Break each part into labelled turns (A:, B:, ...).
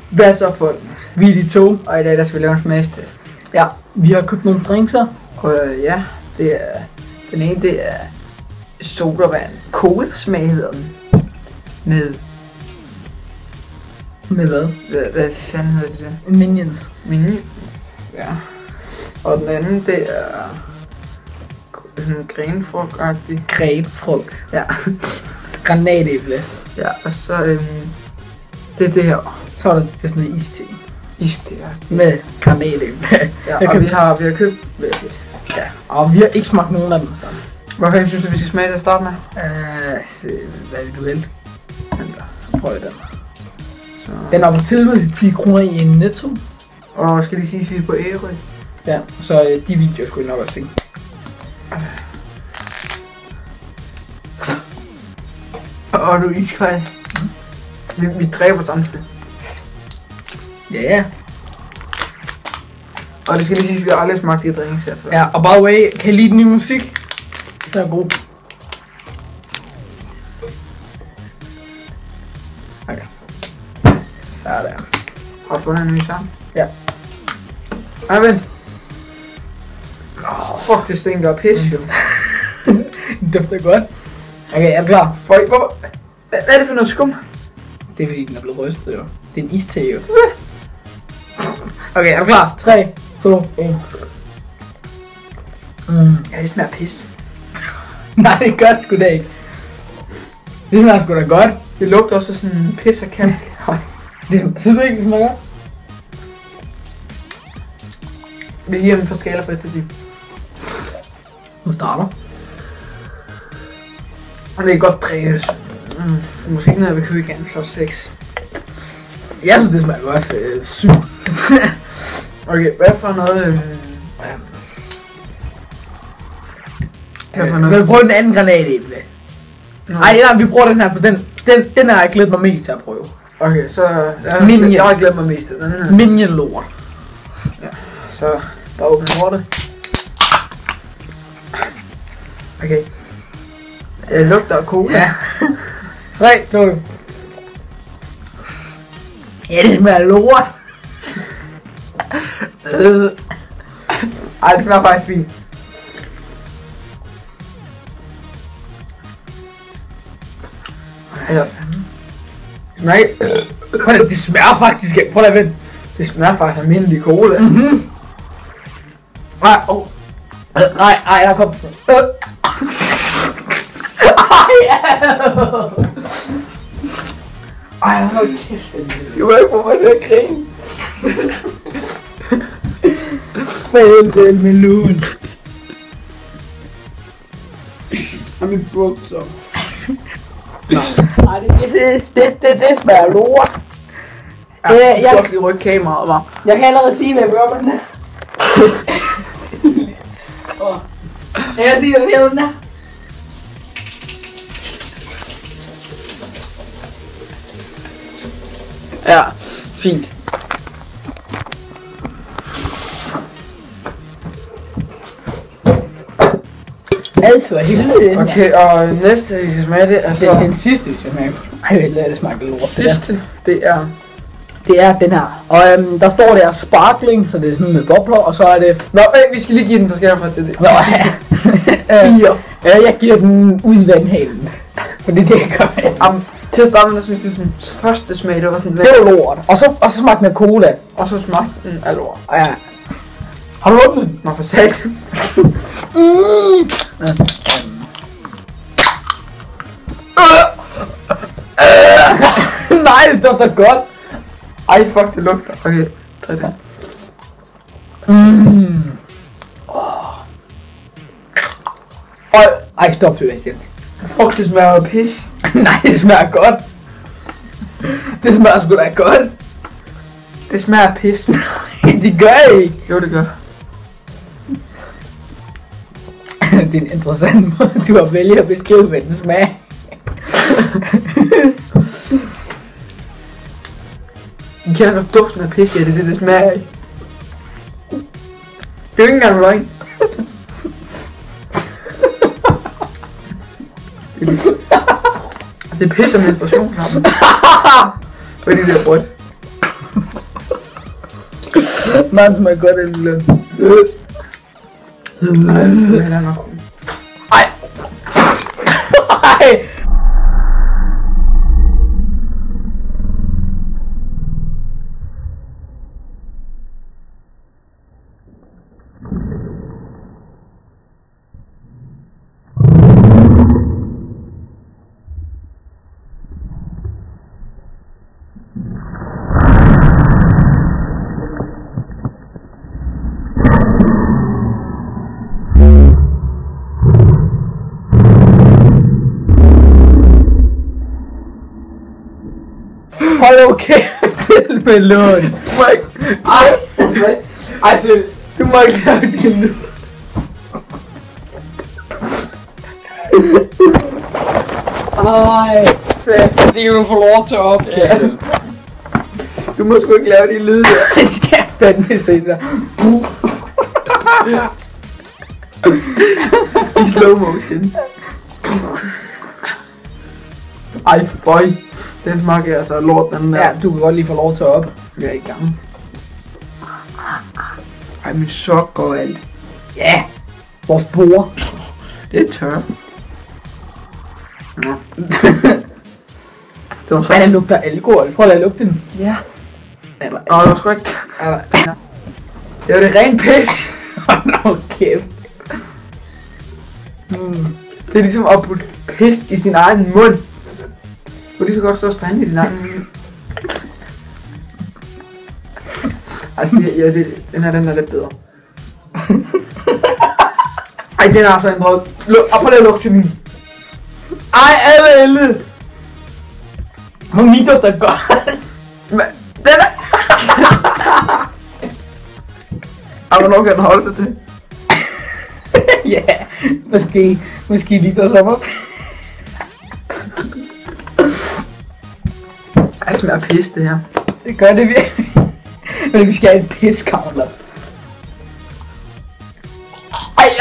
A: Hvad så, folk? Vi er de to, og i dag der skal vi lave en smagstest. Ja, vi har købt nogle drinkser, og ja, det er... Den ene, det er sodavand. Cola-smag hedder den. Med hvad? Hvad fanden hedder det der? Minions. Minions, ja. Og den anden, det er... sådan grenfrugt-agtig. Grenfrugt? Ja. Granatæble. Ja, og så det er det her. Så er der til sådan en iste. Iste, ja. Med granatæble. Ja, og vi har købt... Ja, og vi har ikke smagt nogen af dem. Så. Hvad fanden synes du, vi skal smage til at starte med? Hvad vil du helst? Så prøv den. Så. Den er på tilbud til 10 kroner i en Netto. Og skal lige sige, at vi er på Ærø. Ja, så de videoer skulle I nok også se. Og du er iskold. Vi dræber samtidig. Ja. Yeah. Og det skal lige sige, at vi har aldrig smagt de drinks her før. Ja, og by the way, kan I lide den nye musik? Den er god. Okay. Sådan. Har du fundet en ny sang? Ja. Ej, vent. Fuck, det stinker af pis, jo. Det dufter godt. Okay, er du klar? Hvad er det for noget skum? Det er fordi, den er blevet rystet, jo. Det er en iste, jo. Okay, er du klar? 3, 2, 1. Ja, det smager pis. Nej, det gør sgu da ikke. Det smager sgu da godt. Det lugter også sådan pis og kalk. Synes du ikke, det smager godt? Vi giver dem på skala fra 1 til 10. Nu starter. Og det er godt drikkes. Måske ikke noget, jeg vil købe igen, så 6. Jeg synes, det smager godt 7. Okay, hvad for noget... Vi prøver den anden granatæble. Nej, vi bruger den her, for den har jeg glædet mig mest til at prøve. Okay, så... Minion. Jeg har glædet mig mest til den her. Minion lort. Ja, så bare åbne lortet. Okay. Det lugter af cola. Ja. 3, 2. Ja, det smager lort. Ej, det smager faktisk fint. Det smager faktisk... Prøv at vente. Det smager faktisk almindelig cola. Nej, der kom... Ej, hold kæft. Du ved ikke, hvorfor det er grine. Fælden med luen. Og mit bukser. Nej, det smager lort. Jeg skal også lige rykke kameraet, hva'? Jeg kan allerede sige, hvad jeg gør med den her. Jeg kan sige, hvad jeg gør med den her. Ja, fint. For helvede. Okay, og næste vi skal smage det er så... Den sidste vi skal smage. Ej, det smager lort. Sidste, det er den her. Og der står der sparkling, så det er sådan med bobler, og så er det... Nå, vi skal lige give den på skærm for det. Nå, ja. Jeg giver den ud i vandhalen. Fordi det gør jeg. Til at starte med, synes jeg, den første smag, det var sådan... Det var lort. Og så smagte den af cola. Og så smagte den af lort. Ja. Har du åbnet den? Nå, for sat. Nej, det dufter godt. Ej, fuck, det lugter. Okay, tag det. Ej, stop det, jeg fuck, det smager af pis. Nej, det smager godt. Det smager sgu da godt. Det smager af pis. Det gør ikke. Jo, det gør. Det er en interessant måde, du har vælget at beskrive, hvad den smager. I kender godt duften af pis, det smager af. Det er jo ikke engang løgn. Det er pisse menstruation sammen. Fordi det er rødt.
B: Man smager godt af lille. Ej. Ej. Hold okay til melon. Ej, du må ikke lave det nu. Ej, det er jo få lov til at optage.
A: Du må sgu ikke lave de lyde der.
B: Det skal jeg fandme se der.
A: I slow motion. Ej, føj. Den smager altså lort, den der.
B: Ja, du kan godt lige få lov til at op.
A: Jeg er i gang. Ej, min sok og alt.
B: Ja, vores bord.
A: Det er tør. Nå. Det var så...
B: Ej, den lugter alkohol. Prøv at lugte den.
A: Ja.
B: Eller...
A: Åh, det var sgu ikke... Det var det rent pis.
B: Nå, kæft.
A: Det er ligesom at putte pis i sin egen mund. Du kan lige så godt stå og strande i din egen mund. Altså, ja, den er lidt bedre. Ej, den er altså en drød. Prøv lige at lugte til min.
B: Ej, alle! Hvor min dufter godt.
A: Men, den er... Ej, hvornår kan den holde sig til?
B: Ja, måske lige der sommer.
A: Ej, det smager pis, det her.
B: Det gør det virkelig. Men vi skal have en piss-counter.
A: Ej,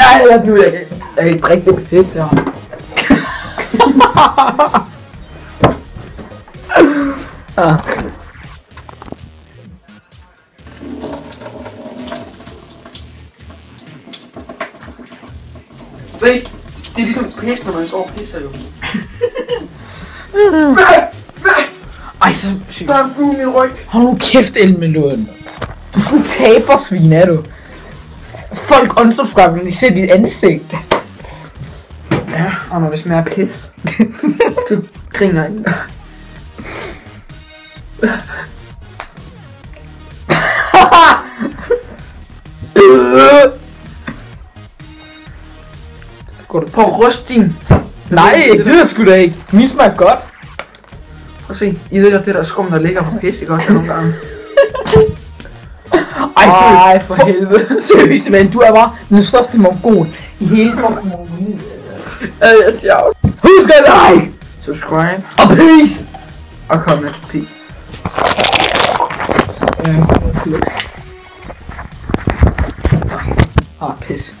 A: nu jeg kan ikke drikke det pis her. Se, det er ligesom pis, når man står og pisser jo.
B: Ej, så
A: Der er en fugl i min ryg.
B: hold nu kæft, Elmelund. Du er sådan en tabersvin, er du. Folk unsubscriber, når de ser dit ansigt.
A: Ja, og når det smager pis, så griner jeg. Så går du på rysting.
B: Nej, det er sgu da ikke. Min smager godt.
A: Prøv at se, I ved godt det der skum, der ligger på pis, ikke også nogle gange?
B: Ej, for helvede. Seriøst, men du er bare den største mongol i hele fucking Mongoliet.
A: Ja, det er sjovt.
B: Husk at like,
A: Subscribe
B: og peace.
A: og comment. Peace.
B: Pis.